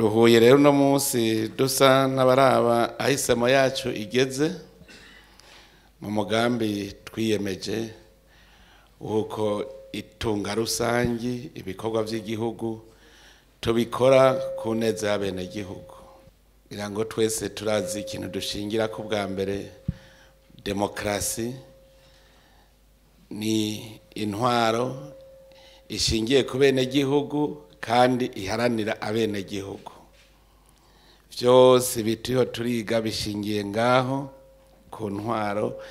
duhuye rero no munsi dusa n'abaraba ahitamwo yacu igeze mu mugambi twiyemeje uko itunga rusangi ibikorwa by'igihugu tubikora ku neza y'abenegihugu. Kugira ngo twese turazi ikintu dushingira ko bwa mbere demokrasi ni intwaro ishingiye ku benegihugu kandi iharanira abenegihugu. Vyose bitiho turiga bishingiye ngaho ku ntwaro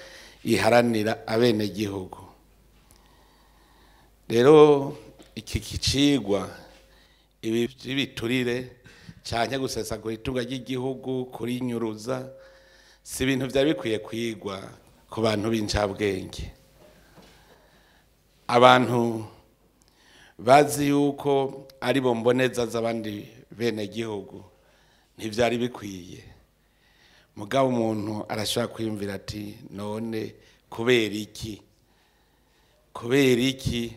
iharanira abenegihugu. Rero iki kicigwa ibi by'ibiturire canke gusesagura itunga ry'igihugu kuri nyuruza si ibintu vyari bikwiye kwigwa ku bantu b'incabwenge. Abantu bazi yuko ari bo mboneza z'abandi benegihugu ntivyari bikwiye. Mugabo umuntu arashobora kwiyumvira ati none kubera iki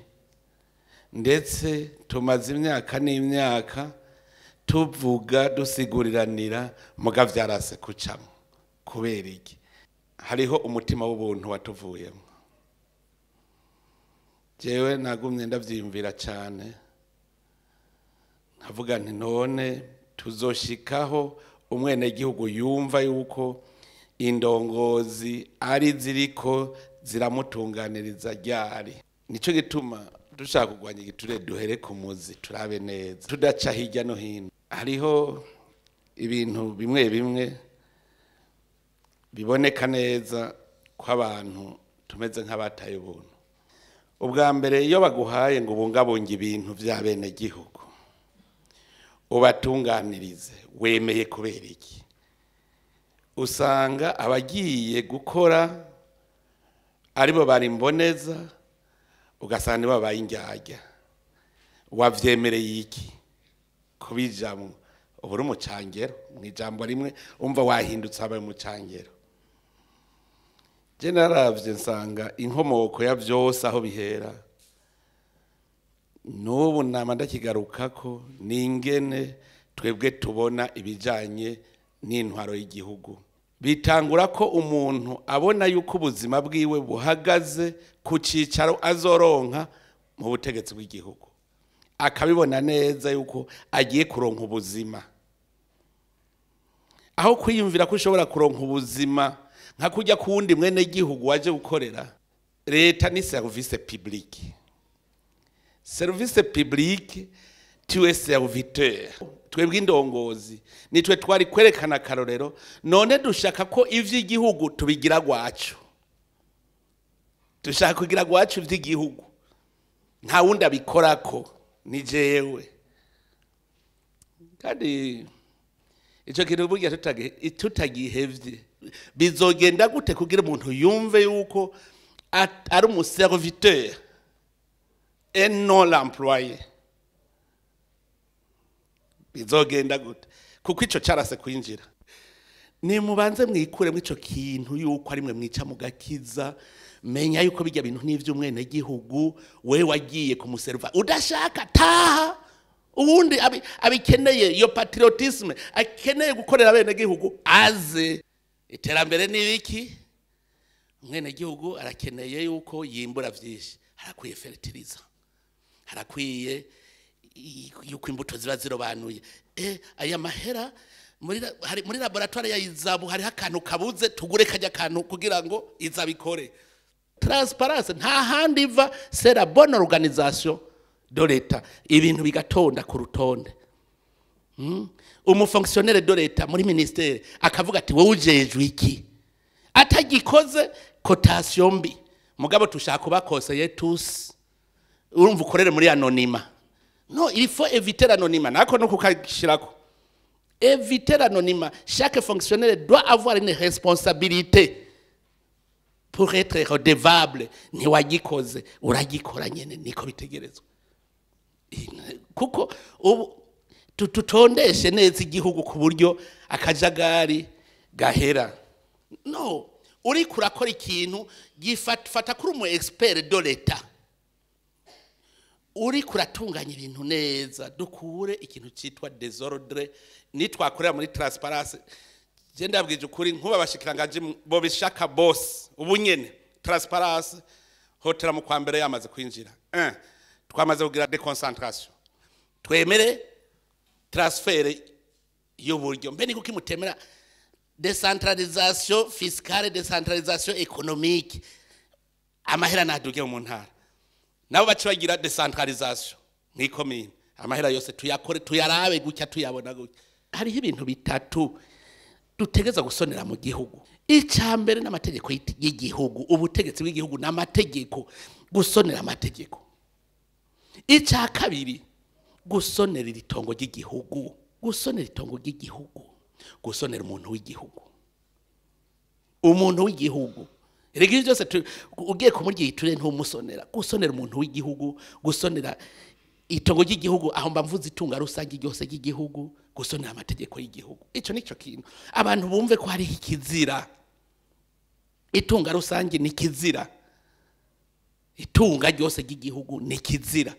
ndetse tumaze imyaka n'imyaka tuvuga dusiguriranira muga vyarase kucamo. Kubera iki? Hariho umutima w'ubuntu watuvuyemo. Jewe nagumye ndavyiyumvira cyane nkavuga nti none tuzoshikaho umwenegihugu yumva yuko indongozi ari ziriko ziramutunganiriza ryari. Nico gituma dushaka kugwanya igiturire duhere ku muzi turabe neza tudaca hirya no hino. Hariho ibintu bimwe bimwe biboneka neza ko abantu tumeze nk'abataye ubuntu. Ubwa mbere iyo baguhaye ngo bungabunge ibintu vy'abenegihugu ubatunganirize wemeye kubera iki? Usanga abagiye gukora aribo bari mboneza ugasanga nibo babaye indyarya. Wavyemereye iki kubijamwo? Uburi umucangero mw'ijambo rimwe umva wahindutse abaye umucangero. Je naravye nsanga inkomoko ya vyose aho bihera n'ubu nama ndakigarukako n'ingene twebwe tubona ibijanye n'intwaro y'igihugu. Bitangura ko umuntu abona yuko ubuzima bwiwe buhagaze ku cicaro azoronka mu butegetsi bw'igihugu, akabibona neza yuko agiye kuronka ubuzima. Aho kwiyumvira ko ushobora kuronka ubuzima nka kujya kuwundi mwene gihugu waje gukorera. Leta ni service public. Service public tuwe serviteur. Twebwe Indongozi nitwe twari kwerekana akarorero. None dushaka ko ivy'igihugu tubigira gwacu. Dushaka kugira gwacu ivy'igihugu. Nta wundi abikorako ni jewe. Kandi ico kintu burya tutagihevye bizogenda gute kugira umuntu yumve yuko ari umuserviteur et non l'employé? Bizogenda gute? Kuko ico carase kwinjira. Ni mubanze mwikuremo ico kintu yuko ari mwe mwica mugakiza. Menya yuko bijya bintu n'ivy'umwene gihugu we wagiye kumuserva udashaka taha. Ubundi abikeneye iyo patriotisme akeneye gukorera bene gihugu aze. Iterambere ni iki? Umwene gihugu arakeneye yuko yimbura vyinshi. Harakwiye fertilizer, harakwiye yuko imbuto ziba zirobanuye. Aya mahera muri laboratoire ya izabu hari akantu kabuze tugure kajya kantu kugira ngo izabikore. Transparence nta handi iva, c'est la bonne organisation de l'État. Ibintu bigatonda ku rutonde. Umufonctionnaire de l'État muri ministère akavuga ati wowe ujejwe iki? Atagikoze cotation mbi. Mugabo tushaka kuba conseiller tous. Urumva ukorere muri anonyma. Non, il faut éviter l'anonymat. Nako no kukashirako. Éviter l'anonymat. Chaque fonctionnaire doit avoir une responsabilité pour être redevable. Ni wagikoze uragikora nyene niko bitegerezwa. Kuko tutondeshe neza igihugu ku buryo akajagari gahera. No, uri kurakora ikintu gifata kuri umu expert de l'État. uri kuratunganya ibintu neza dukure ikintu cyitwa désordre nitwakorera muri transparence je ndabwije ukuri nkuba bashikiranganje bo bishaka boss ubunyene transparence hotera mu kwa mbere yamaze kwinjira twamaze kugira déconcentration twemere transfert y'uburyo mbe niko kimutemera décentralisation fiscale décentralisation économique amahera naduge mu ntara nabo baci bagira décentralisation mwikomine amahera yose tuyakore tuyarabe gutya tuyabona gutya hariho ibintu bitatu dutegeza gusonera mu gihugu icambere n'amategeko y'igihugu ubutegetsi bw'igihugu n'amategeko gusonera amategeko ica kabiri gusonera itongo ry'igihugu gusonera itongo ry'igihugu gusonera umuntu w'igihugu Erega byose ugiye kumurya igiturire ntumusonera gusonera umuntu w'igihugu gusonera itongo ry'igihugu aho mbavuze itunga rusange ryose ry'igihugu gusonera amategeko y'igihugu ico nico kintu abantu bumve ko hari ikizira itunga rusange ni kizira itunga ryose ry'igihugu ni kizira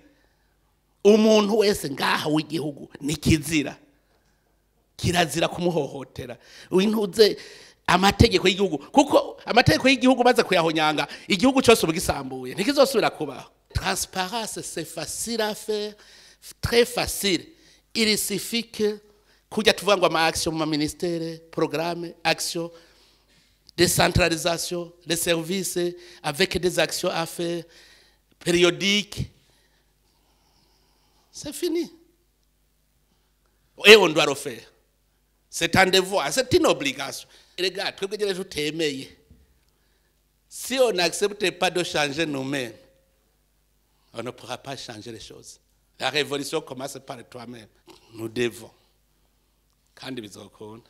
umuntu wese ngaha w'igihugu ni kizira kirazira kumuhohotera wintuze amategeko y'igihugu kuko amategeko y'igihugu baza kuyahonyanga igihugu cyose ubugisambuye ntikizosubira kubaho transparence c'est facile à faire très facile il suffit que kujya tuvuga ngo ama action mu ministère programme action décentralisation les services avec des actions à faire périodiques c'est fini et on doit le faire c'est un devoir c'est une obligation. Regarde, si on n'accepte pas de changer nous-mêmes, on ne pourra pas changer les choses. La révolution commence par toi-même. Nous devons. Kandi bizokunda.